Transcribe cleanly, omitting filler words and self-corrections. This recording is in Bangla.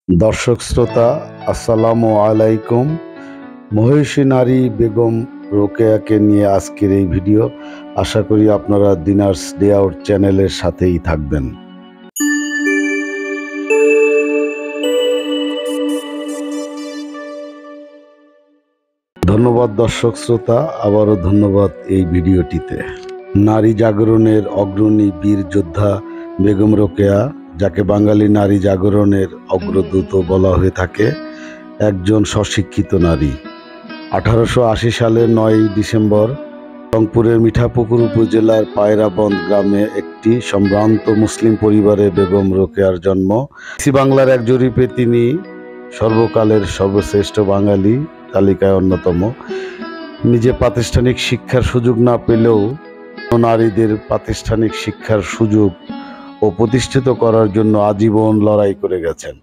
দর্শক শ্রোতা, আসসালামু আলাইকুম। মহিষী নারী বেগম রোকেয়াকে নিয়ে আজকের এই ভিডিও। আশা করি আপনারা দিনার্স ডে আউট চ্যানেলের সাথেই থাকবেন। ধন্যবাদ দর্শক শ্রোতা, আবারও ধন্যবাদ এই ভিডিওটিতে। নারী জাগরণের অগ্রণী বীর যোদ্ধা বেগম রোকেয়া, যাকে বাঙালি নারী জাগরণের অগ্রদূত বলা হয়ে থাকে, একজন স্বশিক্ষিত নারী। 1880 সালের 9 ডিসেম্বর রংপুরের মিঠাপুকুর উপজেলার পায়রাবন্দ গ্রামে একটি সম্ভ্রান্ত মুসলিম পরিবারে বেগম রোকেয়ার জন্ম। বাংলার এক জরিপে তিনি সর্বকালের সর্বশ্রেষ্ঠ বাঙালি তালিকায় অন্যতম। নিজে প্রাতিষ্ঠানিক শিক্ষার সুযোগ না পেলেও নারীদের প্রাতিষ্ঠানিক শিক্ষার সুযোগ ও প্রতিষ্ঠিত করার জন্য আজীবন লড়াই করে গেছেন।